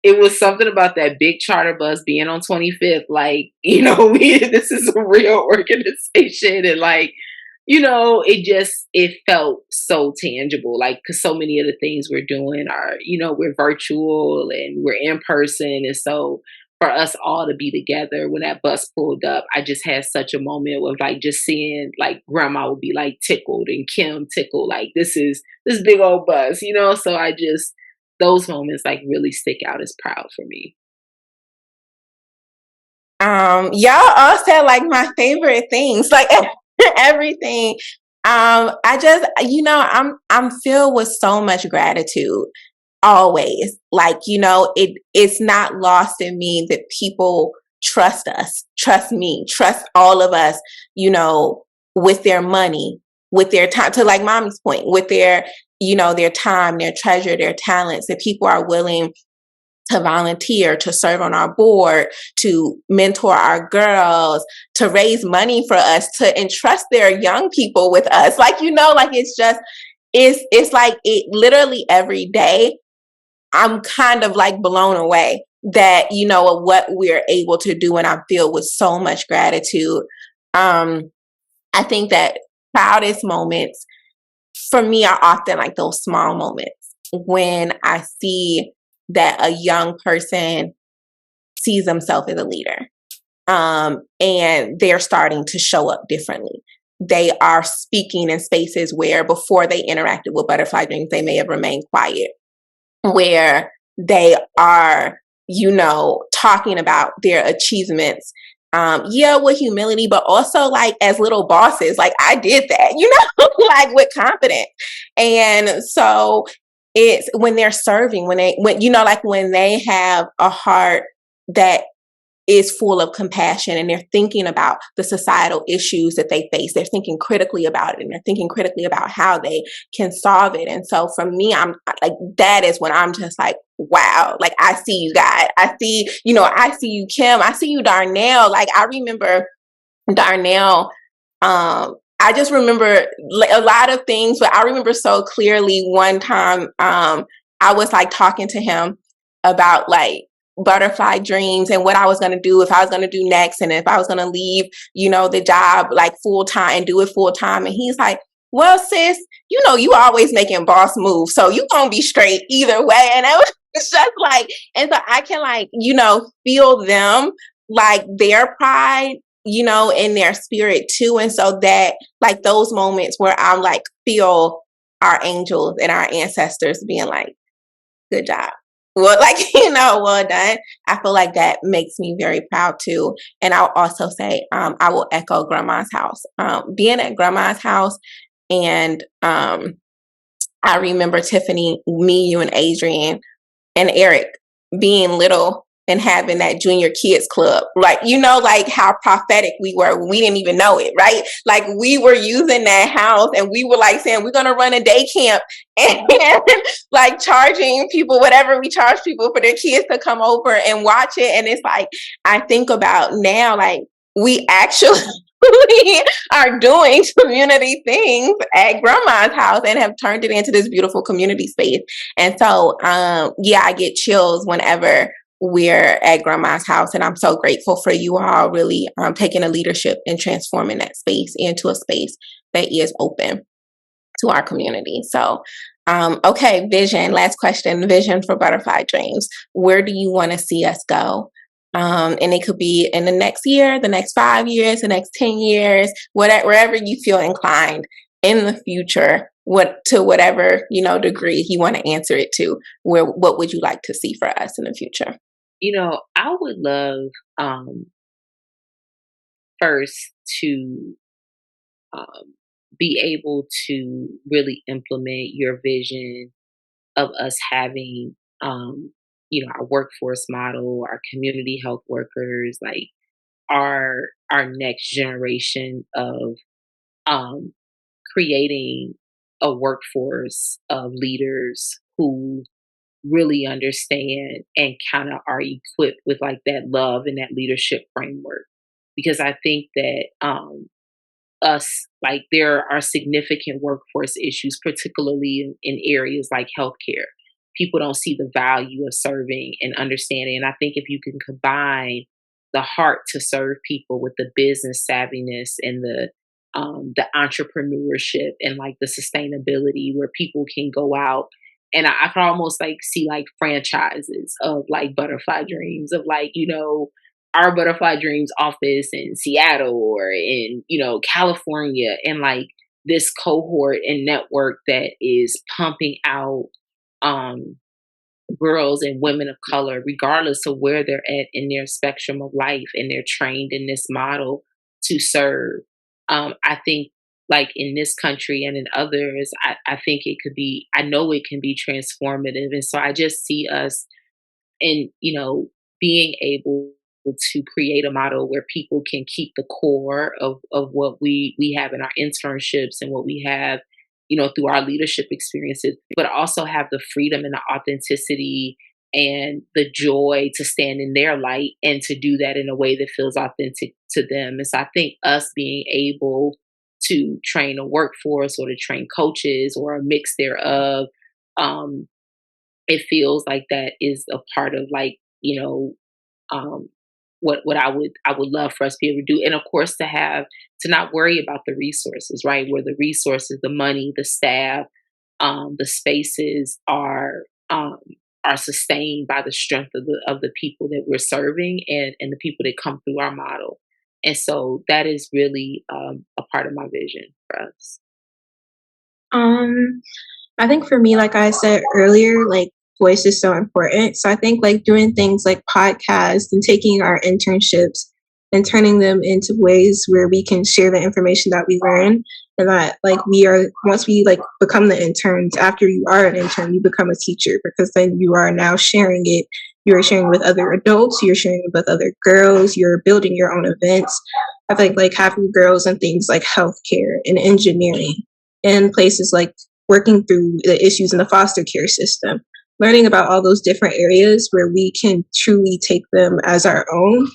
[SPEAKER 2] it was something about that big charter bus being on 25th. Like, this is a real organization. And like, it felt so tangible. Like, cause so many of the things we're doing are, we're virtual and we're in person. And so, for us all to be together when that bus pulled up, I just had such a moment of like just seeing like grandma would be like tickled and Kim tickled, like this is this big old bus, So I just, those moments like really stick out as proud for me.
[SPEAKER 1] Y'all all said like my favorite things, like everything. I just, I'm filled with so much gratitude. Always, like, it's not lost in me that people trust us, trust me, trust all of us, with their money, with their time, to like mommy's point, with their, their time, their treasure, their talents, that people are willing to volunteer, to serve on our board, to mentor our girls, to raise money for us, to entrust their young people with us. Like, like it's just, it's like it literally every day. I'm kind of like blown away that, of what we're able to do. And I'm filled with so much gratitude. I think that proudest moments for me are often like those small moments when I see that a young person sees themselves as a leader. And they're starting to show up differently. They are speaking in spaces where before they interacted with Butterfly Dreamz, they may have remained quiet, where they are, talking about their achievements. With humility, but also like as little bosses, like I did that, like with confidence. And so it's when they're serving, when like when they have a heart that is full of compassion and they're thinking about the societal issues that they face. They're thinking critically about it and they're thinking critically about how they can solve it. And so for me, I'm like, that is when I'm just like, wow, like I see you guys. I see, I see you, Kim. I see you, Darnell. Like I remember Darnell, I just remember a lot of things, but I remember so clearly one time, I was like talking to him about like Butterfly Dreamz and what I was going to do, if I was going to do next, and if I was going to leave, the job like full time and do it full time. And he's like, well, sis, you always making boss moves, so you gonna be straight either way. And it was just like, and so I can like, feel them, like their pride, in their spirit too. And so that like those moments where I'm like feel our angels and our ancestors being like, good job. Well, like, well done. I feel like that makes me very proud too. And I'll also say, I will echo grandma's house. Being at grandma's house, and I remember Tiffany, me, you, and Adrian and Eric being little and having that junior kids club. Like, like how prophetic we were. We didn't even know it, right? Like we were using that house and we were like saying, we're going to run a day camp and like charging people, whatever we charge people for their kids to come over and watch it. And it's like, I think about now, like we actually are doing community things at grandma's house and have turned it into this beautiful community space. And so, I get chills whenever we're at grandma's house. And I'm so grateful for you all really taking a leadership and transforming that space into a space that is open to our community. So, okay, vision, last question, vision for Butterfly Dreamz. Where do you want to see us go? And it could be in the next year, the next 5 years, the next 10 years, wherever you feel inclined in the future, to whatever, degree you want to answer it to, what would you like to see for us in the future?
[SPEAKER 2] I would love, first to, be able to really implement your vision of us having, our workforce model, our community health workers, like our next generation of creating a workforce of leaders who really understand and kind of are equipped with like that love and that leadership framework. Because I think that us, like there are significant workforce issues, particularly in areas like healthcare. People don't see the value of serving and understanding. And I think if you can combine the heart to serve people with the business savviness and the entrepreneurship and like the sustainability where people can go out, and I can almost like see like franchises of like Butterfly Dreamz, of like, our Butterfly Dreamz office in Seattle or in, California, and like this cohort and network that is pumping out girls and women of color, regardless of where they're at in their spectrum of life, and they're trained in this model to serve. I think like in this country and in others, I think it could be, I know it can be transformative. And so I just see us in, being able to create a model where people can keep the core of what we have in our internships and what we have, through our leadership experiences, but also have the freedom and the authenticity and the joy to stand in their light and to do that in a way that feels authentic to them. And so I think us being able to train a workforce or to train coaches or a mix thereof, it feels like that is a part of like, what I would love for us to be able to do. And of course to not worry about the resources, right? Where the resources, the money, the staff, the spaces are sustained by the strength of the people that we're serving and the people that come through our model. And so that is really a part of my vision for us.
[SPEAKER 4] I think for me, like I said earlier, like voice is so important. So I think like doing things like podcasts and taking our internships and turning them into ways where we can share the information that we learn, and that like once we like become the interns, after you are an intern, you become a teacher, because then you are now sharing it. You're sharing with other adults, you're sharing with other girls, you're building your own events. I think like having girls in things like healthcare and engineering and places like working through the issues in the foster care system, learning about all those different areas where we can truly take them as our own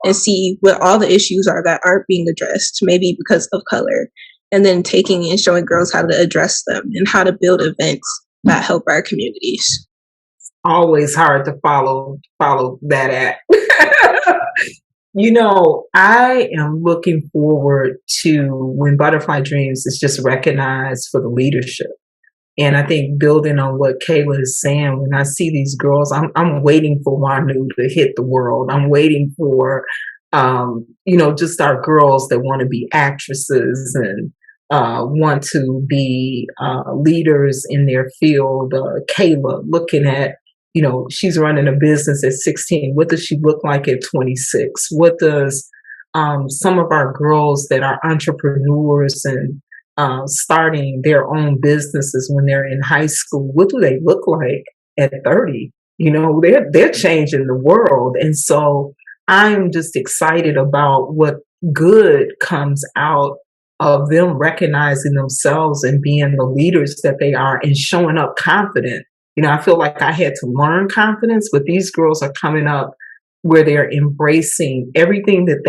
[SPEAKER 4] and see what all the issues are that aren't being addressed, maybe because of color, and then taking and showing girls how to address them and how to build events that help our communities.
[SPEAKER 3] always hard to follow that act. I am looking forward to when Butterfly Dreams is just recognized for the leadership. And I think building on what Kayla is saying, when I see these girls, I'm waiting for Wanu to hit the world. I'm waiting for, just our girls that want to be actresses and want to be leaders in their field. Kayla, looking at, she's running a business at 16. What does she look like at 26? What does some of our girls that are entrepreneurs and starting their own businesses when they're in high school, what do they look like at 30? They're changing the world. And so I'm just excited about what good comes out of them recognizing themselves and being the leaders that they are and showing up confident. I feel like I had to learn confidence, but these girls are coming up where they're embracing everything that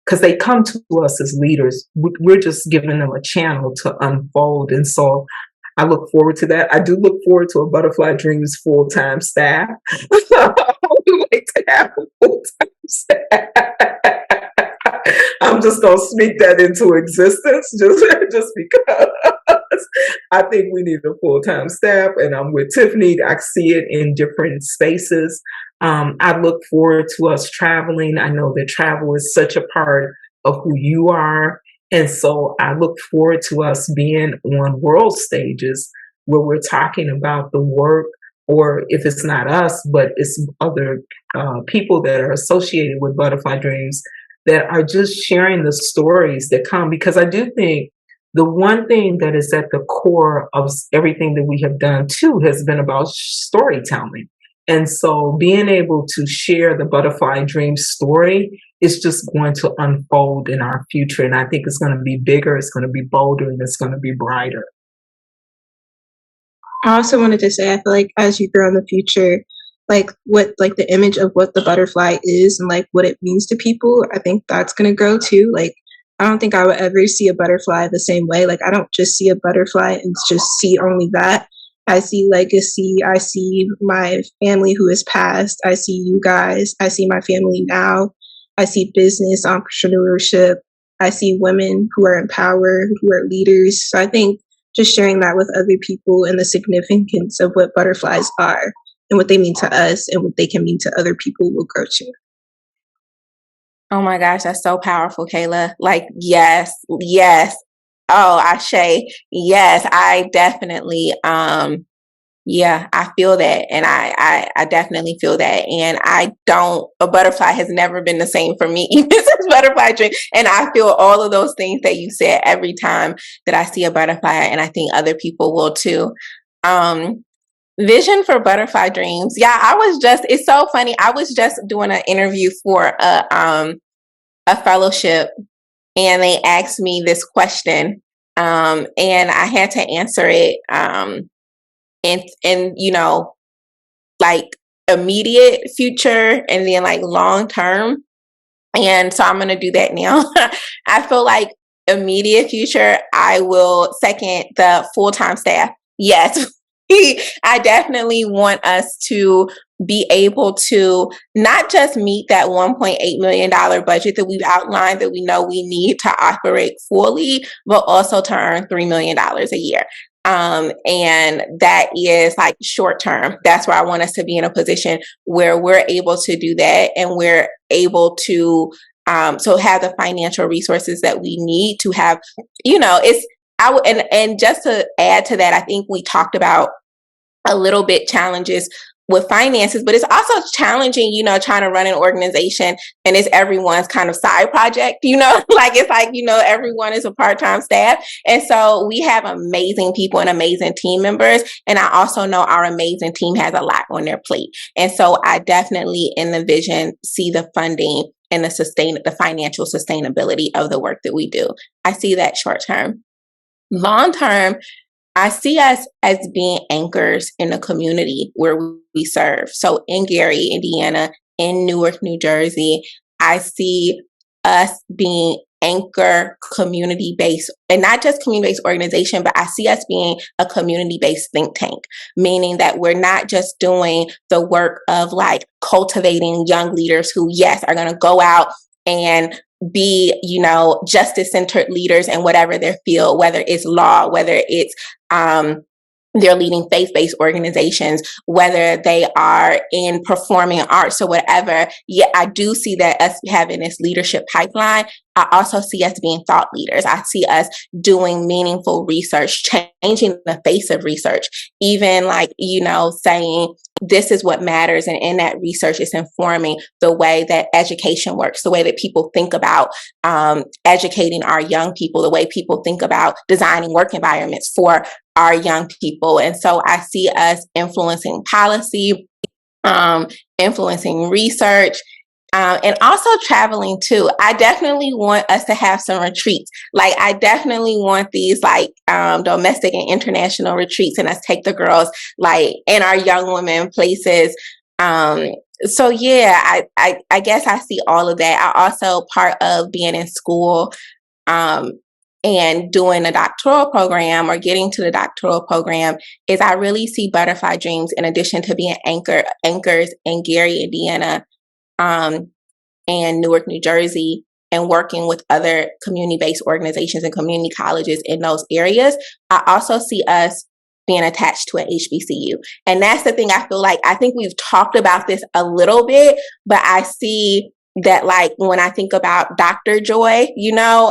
[SPEAKER 3] because they come to us as leaders. We're just giving them a channel to unfold. And so I look forward to that. I do look forward to a Butterfly Dreams full-time staff. I would like to have a full-time staff. I'm just going to speak that into existence just because I think we need a full-time staff. And I'm with Tiffany. I see it in different spaces. I look forward to us traveling. I know that travel is such a part of who you are. And so I look forward to us being on world stages where we're talking about the work, or if it's not us, but it's other people that are associated with Butterfly Dreams that are just sharing the stories that come. Because I do think the one thing that is at the core of everything that we have done too has been about storytelling. And so being able to share the Butterfly Dream story is just going to unfold in our future. And I think it's going to be bigger, it's going to be bolder, and it's going to be brighter.
[SPEAKER 4] I also wanted to say, I feel like as you grow in the future, like what, like the image of what the butterfly is and like what it means to people, I think that's going to grow too. Like, I don't think I would ever see a butterfly the same way. Like, I don't just see a butterfly and just see only that. I see legacy. I see my family who has passed. I see you guys. I see my family now. I see business, entrepreneurship. I see women who are in power, who are leaders. So I think just sharing that with other people and the significance of what butterflies are and what they mean to us and what they can mean to other people will grow too.
[SPEAKER 1] Oh my gosh, that's so powerful, Kayla. Like, yes, yes. Oh, Ashe, yes, I definitely, yeah, I feel that. And I definitely feel that. And a butterfly has never been the same for me, even since Butterfly Dream. And I feel all of those things that you said every time that I see a butterfly, and I think other people will too. Vision for Butterfly Dreams. Yeah, it's so funny. I was just doing an interview for a fellowship, and they asked me this question, and I had to answer it, and like immediate future and then like long term. And so I'm going to do that now. I feel like immediate future, I will second the full-time staff. Yes. I definitely want us to be able to not just meet that $1.8 million budget that we've outlined that we know we need to operate fully, but also to earn $3 million a year. And that is like short term. That's where I want us to be in a position where we're able to do that, and we're able to so have the financial resources that we need to have, and just to add to that, I think we talked about a little bit challenges with finances, but it's also challenging, trying to run an organization and it's everyone's kind of side project, like it's like, everyone is a part-time staff. And so we have amazing people and amazing team members. And I also know our amazing team has a lot on their plate. And so I definitely in the vision see the funding and the financial sustainability of the work that we do. I see that short term. Long term, I see us as being anchors in the community where we serve. So in Gary, Indiana, in Newark, New Jersey, I see us being anchor community-based, and not just community-based organization, but I see us being a community-based think tank, meaning that we're not just doing the work of like cultivating young leaders who, yes, are going to go out and be, justice-centered leaders in whatever their field, whether it's law, whether it's they're leading faith-based organizations, whether they are in performing arts or whatever. Yet I do see that us having this leadership pipeline. I also see us being thought leaders. I see us doing meaningful research, changing the face of research, even like, saying this is what matters. And in that research, it's informing the way that education works, the way that people think about educating our young people, the way people think about designing work environments for our young people. And so I see us influencing policy, influencing research, and also traveling too. I definitely want us to have some retreats. Like I definitely want these like domestic and international retreats, and us take the girls like and our young women places. So yeah, I guess I see all of that. I also part of being in school and doing a doctoral program or getting to the doctoral program is I really see Butterfly Dreamz, in addition to being anchors in Gary, Indiana, and Newark, New Jersey, and working with other community-based organizations and community colleges in those areas. I also see us being attached to an HBCU. And that's the thing I feel like, I think we've talked about this a little bit, but I see that like when I think about Dr. Joy,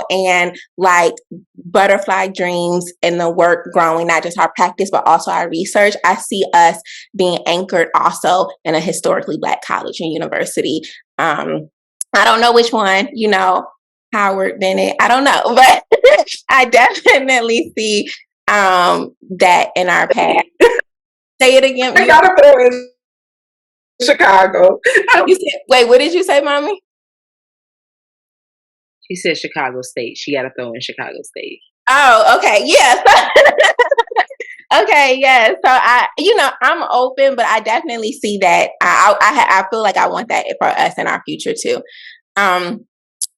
[SPEAKER 1] and like Butterfly Dreamz and the work growing, not just our practice, but also our research, I see us being anchored also in a historically Black college and university. I don't know which one, Howard, Bennett, I don't know, but I definitely see that in our path. Say it again.
[SPEAKER 3] I gotta throw in Chicago.
[SPEAKER 1] Wait, what did you say, Mommy?
[SPEAKER 2] She said Chicago State. She got to throw in Chicago State.
[SPEAKER 1] Oh, okay. Yes. Okay. Yeah. So I'm open, but I definitely see that. I feel like I want that for us in our future too.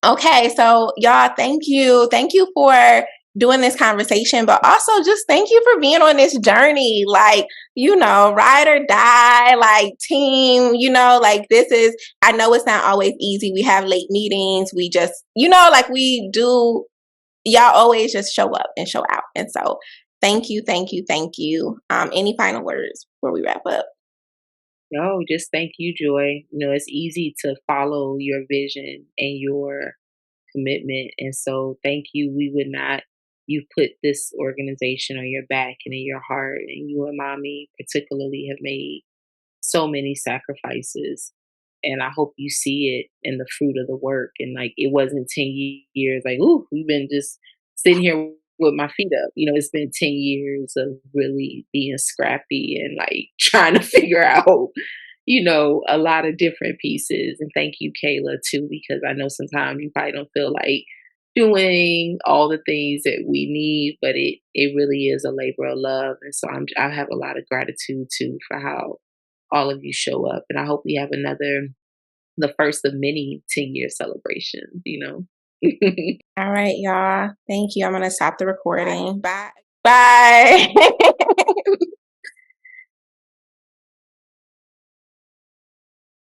[SPEAKER 1] Okay. So y'all, thank you. Thank you for doing this conversation, but also just thank you for being on this journey. Like, ride or die, like team, like this is, I know it's not always easy. We have late meetings. We just, like we do, y'all always just show up and show out. And so thank you, thank you, thank you. Any final words before we wrap up?
[SPEAKER 2] No, just thank you, Joy. It's easy to follow your vision and your commitment. And so thank you. You've put this organization on your back and in your heart, and you and Mommy particularly have made so many sacrifices. And I hope you see it in the fruit of the work. And like, it wasn't 10 years like, ooh, we've been just sitting here with my feet up. It's been 10 years of really being scrappy and like trying to figure out, a lot of different pieces. And thank you, Kayla, too, because I know sometimes you probably don't feel like doing all the things that we need, but it really is a labor of love. And so I have a lot of gratitude too for how all of you show up. And I hope we have the first of many 10-year celebrations,
[SPEAKER 1] All right, y'all. Thank you. I'm going to stop the recording. Bye. Bye.